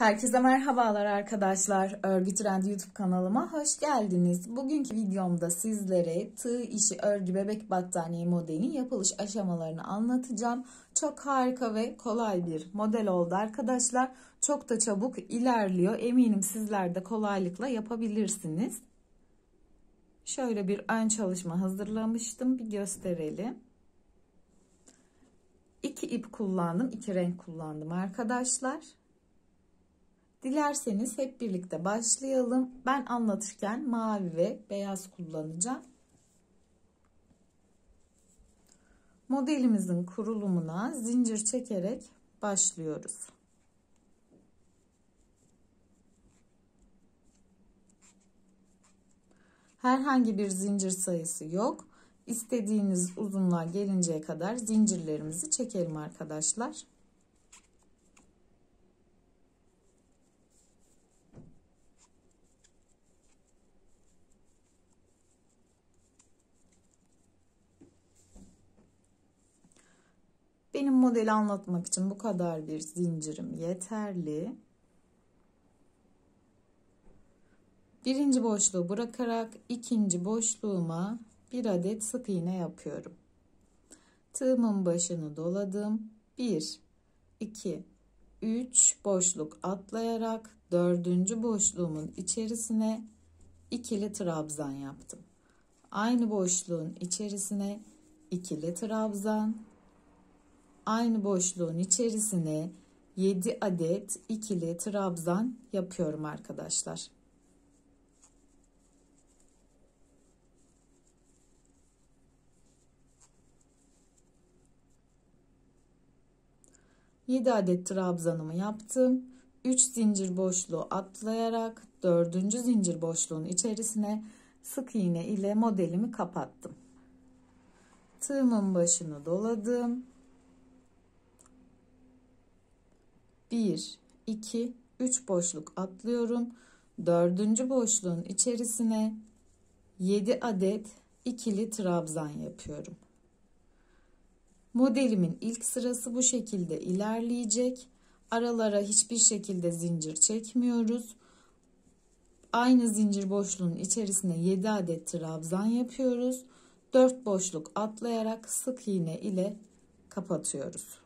Herkese merhabalar arkadaşlar. Örgü Trend YouTube kanalıma hoş geldiniz. Bugünkü videomda sizlere tığ işi örgü bebek battaniye modelinin yapılış aşamalarını anlatacağım. Çok harika ve kolay bir model oldu arkadaşlar. Çok da çabuk ilerliyor. Eminim sizler de kolaylıkla yapabilirsiniz. Şöyle bir ön çalışma hazırlamıştım. Bir gösterelim. 2 ip kullandım. 2 renk kullandım arkadaşlar. Dilerseniz hep birlikte başlayalım. Ben anlatırken mavi ve beyaz kullanacağım. Modelimizin kurulumuna zincir çekerek başlıyoruz. Herhangi bir zincir sayısı yok. İstediğiniz uzunluğa gelinceye kadar zincirlerimizi çekelim arkadaşlar. Benim modeli anlatmak için bu kadar bir zincirim yeterli. Birinci boşluğu bırakarak ikinci boşluğuma bir adet sık iğne yapıyorum. Tığımın başını doladım. 1, 2, 3 boşluk atlayarak dördüncü boşluğumun içerisine ikili trabzan yaptım. Aynı boşluğun içerisine ikili trabzan. Aynı boşluğun içerisine 7 adet ikili trabzan yapıyorum arkadaşlar. Yedi adet trabzanımı yaptım. 3 zincir boşluğu atlayarak 4. zincir boşluğun içerisine sık iğne ile modelimi kapattım. Tığımın başını doladım. 1, 2, 3 boşluk atlıyorum. 4. boşluğun içerisine 7 adet ikili trabzan yapıyorum. Modelimin ilk sırası bu şekilde ilerleyecek. Aralara hiçbir şekilde zincir çekmiyoruz. Aynı zincir boşluğun içerisine 7 adet trabzan yapıyoruz. 4 boşluk atlayarak sık iğne ile kapatıyoruz.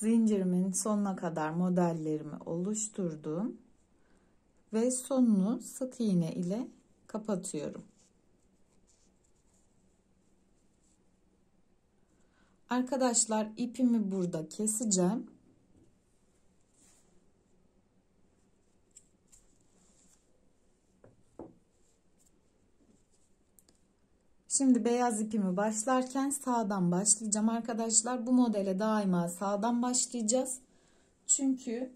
Zincirimin sonuna kadar modellerimi oluşturdum ve sonunu sık iğne ile kapatıyorum. Arkadaşlar ipimi burada keseceğim. Şimdi beyaz ipimi başlarken sağdan başlayacağım arkadaşlar. Bu modele daima sağdan başlayacağız. Çünkü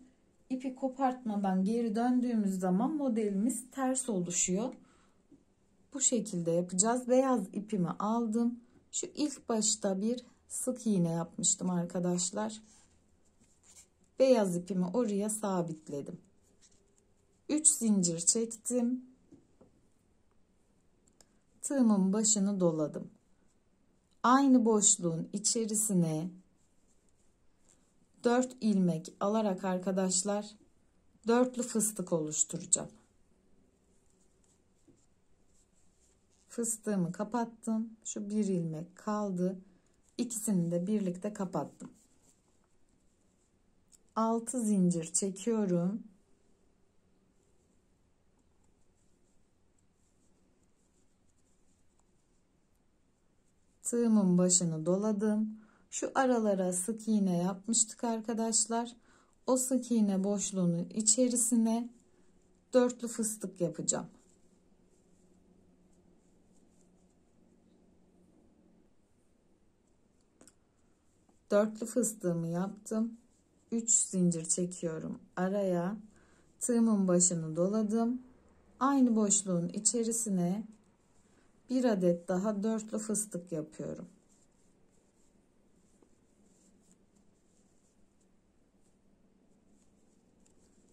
ipi kopartmadan geri döndüğümüz zaman modelimiz ters oluşuyor. Bu şekilde yapacağız. Beyaz ipimi aldım. Şu ilk başta bir sık iğne yapmıştım arkadaşlar. Beyaz ipimi oraya sabitledim. 3 zincir çektim. Tığımın başını doladım. Aynı boşluğun içerisine 4 ilmek alarak arkadaşlar dörtlü fıstık oluşturacağım. Fıstığımı kapattım. Şu bir ilmek kaldı. İkisini de birlikte kapattım. 6 zincir çekiyorum. Tığımın başını doladım. Şu aralara sık iğne yapmıştık arkadaşlar. O sık iğne boşluğunun içerisine dörtlü fıstık yapacağım. Dörtlü fıstığımı yaptım. 3 zincir çekiyorum araya. Tığımın başını doladım. Aynı boşluğun içerisine bir adet daha dörtlü fıstık yapıyorum.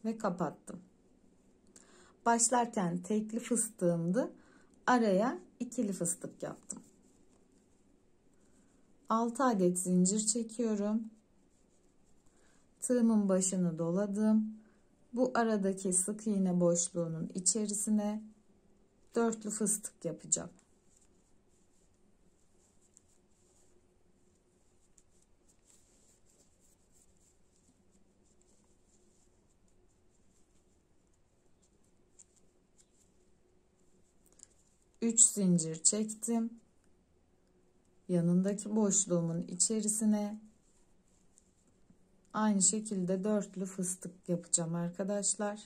Ve kapattım. Başlarken tekli fıstığımdı. araya ikili fıstık yaptım. 6 adet zincir çekiyorum. Tığımın başını doladım. Bu aradaki sık iğne boşluğunun içerisine dörtlü fıstık yapacağım. Üç zincir çektim. Yanındaki boşluğumun içerisine aynı şekilde dörtlü fıstık yapacağım arkadaşlar.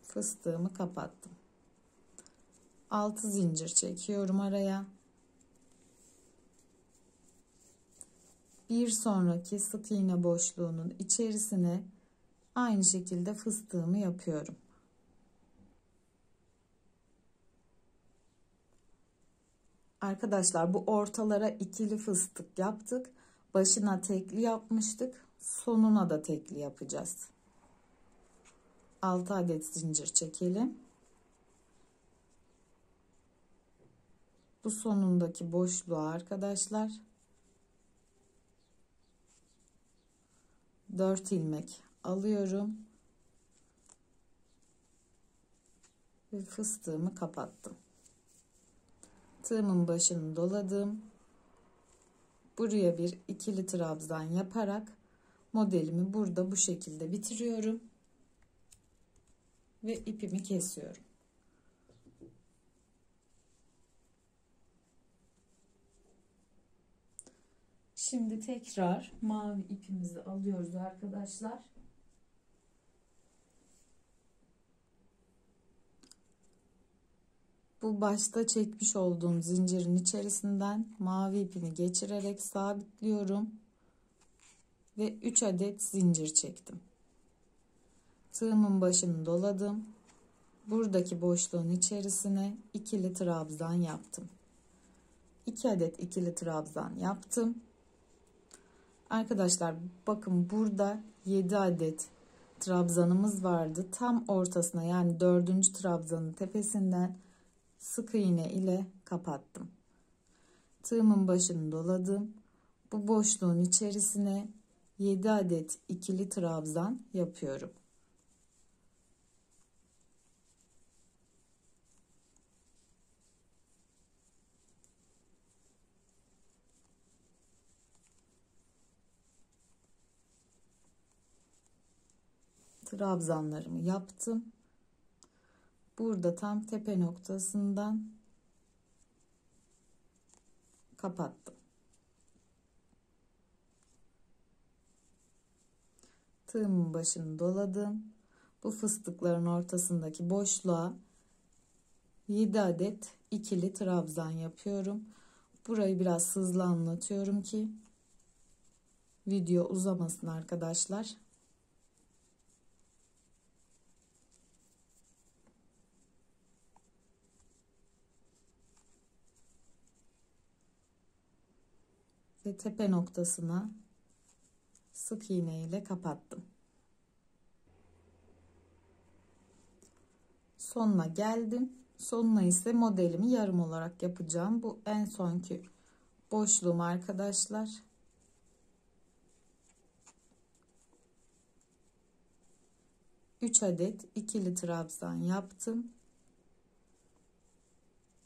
Fıstığımı kapattım. 6 zincir çekiyorum araya. Bir sonraki sık iğne boşluğunun içerisine aynı şekilde fıstığımı yapıyorum. Arkadaşlar bu ortalara ikili fıstık yaptık. Başına tekli yapmıştık. Sonuna da tekli yapacağız. 6 adet zincir çekelim. Bu sonundaki boşluğa arkadaşlar 4 ilmek alıyorum ve fıstığımı kapattım. Tığımın başını doladım. Buraya bir ikili trabzan yaparak modelimi burada bu şekilde bitiriyorum ve ipimi kesiyorum. Şimdi tekrar mavi ipimizi alıyoruz arkadaşlar. Bu başta çekmiş olduğum zincirin içerisinden mavi ipimi geçirerek sabitliyorum ve 3 adet zincir çektim. Tığımın başını doladım. Buradaki boşluğun içerisine ikili trabzan yaptım. 2 adet ikili trabzan yaptım. Arkadaşlar bakın burada 7 adet trabzanımız vardı. Tam ortasına yani 4. trabzanın tepesinden sık iğne ile kapattım. Tığımın başını doladım. Bu boşluğun içerisine 7 adet ikili trabzan yapıyorum. Trabzanlarımı yaptım. Burada tam tepe noktasından kapattım. Tığımın başını doladım. Bu fıstıkların ortasındaki boşluğa 7 adet ikili trabzan yapıyorum. Burayı biraz hızlı anlatıyorum ki video uzamasın arkadaşlar. Ve tepe noktasına sık iğne ile kapattım. Sonuna geldim. Sonuna ise modelimi yarım olarak yapacağım. Bu en sonki boşluğum arkadaşlar. Üç adet ikili trabzan yaptım.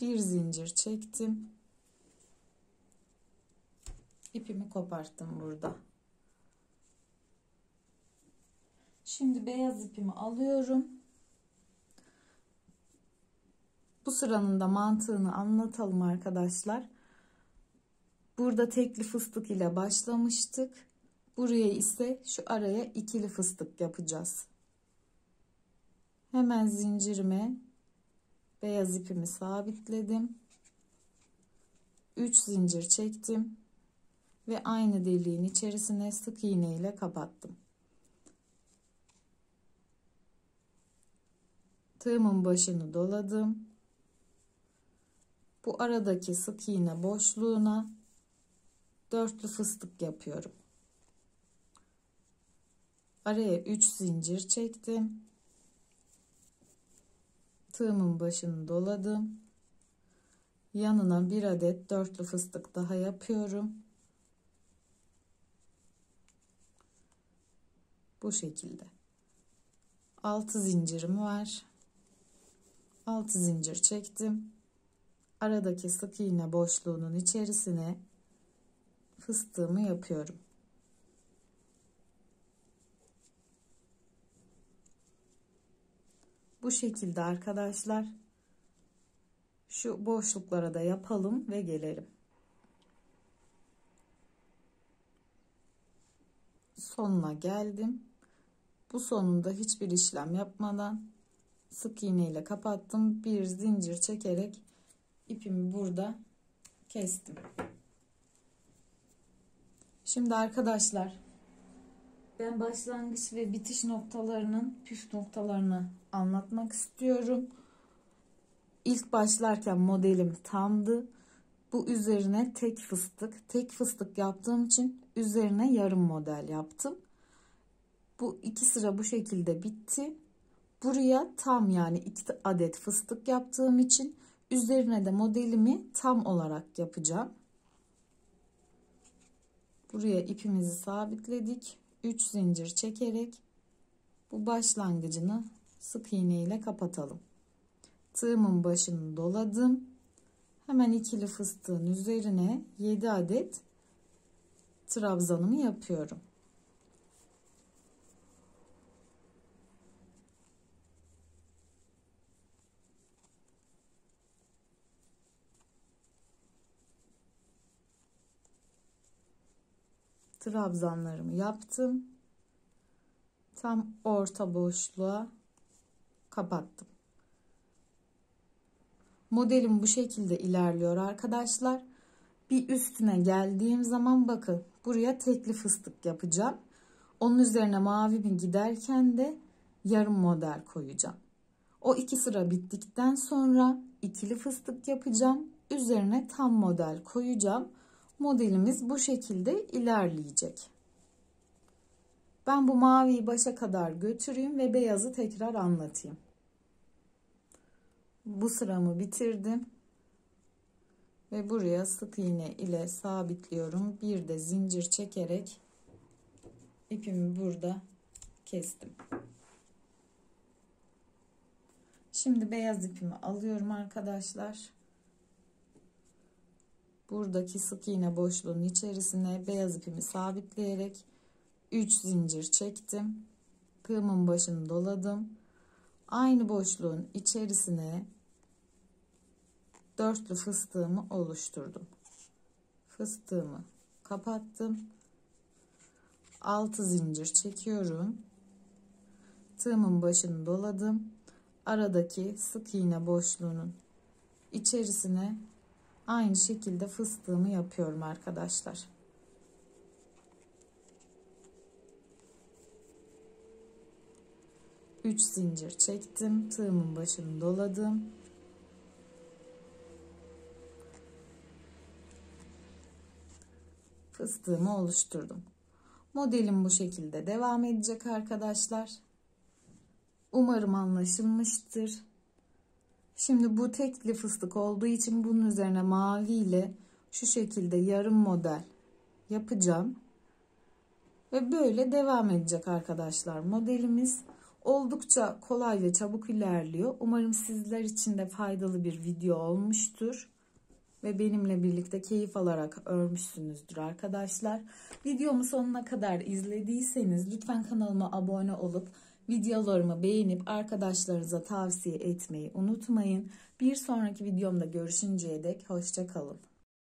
Bir zincir çektim. İpimi koparttım burada. Şimdi beyaz ipimi alıyorum. Bu sıranın da mantığını anlatalım arkadaşlar. Burada tekli fıstık ile başlamıştık. Buraya ise şu araya ikili fıstık yapacağız. Hemen zincirime beyaz ipimi sabitledim. 3 zincir çektim ve aynı deliğin içerisine sık iğne ile kapattım. Tığımın başını doladım. Bu aradaki sık iğne boşluğuna dörtlü fıstık yapıyorum. Araya 3 zincir çektim. Tığımın başını doladım. Yanına bir adet dörtlü fıstık daha yapıyorum. Bu şekilde. 6 zincirim var. 6 zincir çektim. Aradaki sık iğne boşluğunun içerisine fıstığımı yapıyorum. Bu şekilde arkadaşlar. Şu boşluklara da yapalım ve gelelim. Sonuna geldim. Bu sonunda hiçbir işlem yapmadan sık iğne ile kapattım. Bir zincir çekerek ipimi burada kestim. Şimdi arkadaşlar ben başlangıç ve bitiş noktalarının püf noktalarını anlatmak istiyorum. İlk başlarken modelim tamdı. Bu üzerine tek fıstık yaptığım için üzerine yarım model yaptım. Bu 2 sıra bu şekilde bitti. Buraya tam yani 2 adet fıstık yaptığım için üzerine de modelimi tam olarak yapacağım. Buraya ipimizi sabitledik. 3 zincir çekerek bu başlangıcını sık iğne ile kapatalım. Tığımın başını doladım. Hemen ikili fıstığın üzerine 7 adet trabzanımı yapıyorum. Trabzanlarımı yaptım. Tam orta boşluğa kapattım. Modelim bu şekilde ilerliyor arkadaşlar. Bir üstüne geldiğim zaman bakın buraya tekli fıstık yapacağım. Onun üzerine mavimi giderken de yarım model koyacağım. O 2 sıra bittikten sonra ikili fıstık yapacağım. Üzerine tam model koyacağım. Modelimiz bu şekilde ilerleyecek. Ben bu maviyi başa kadar götüreyim ve beyazı tekrar anlatayım. Bu sıramı bitirdim. Ve buraya sık iğne ile sabitliyorum. Bir de zincir çekerek ipimi burada kestim. Şimdi beyaz ipimi alıyorum arkadaşlar. Buradaki sık iğne boşluğunun içerisine beyaz ipimi sabitleyerek 3 zincir çektim. Tığımın başını doladım. Aynı boşluğun içerisine dörtlü fıstığımı oluşturdum. Fıstığımı kapattım. 6 zincir çekiyorum. Tığımın başını doladım. Aradaki sık iğne boşluğunun içerisine aynı şekilde fıstığımı yapıyorum arkadaşlar. Üç zincir çektim. Tığımın başını doladım. Fıstığımı oluşturdum. Modelim bu şekilde devam edecek arkadaşlar. Umarım anlaşılmıştır. Şimdi bu tekli fıstık olduğu için bunun üzerine mavi ile şu şekilde yarım model yapacağım. Ve böyle devam edecek arkadaşlar. Modelimiz oldukça kolay ve çabuk ilerliyor. Umarım sizler için de faydalı bir video olmuştur. Ve benimle birlikte keyif alarak örmüşsünüzdür arkadaşlar. Videomu sonuna kadar izlediyseniz lütfen kanalıma abone olup videolarımı beğenip arkadaşlarınıza tavsiye etmeyi unutmayın. Bir sonraki videomda görüşünceye dek hoşça kalın.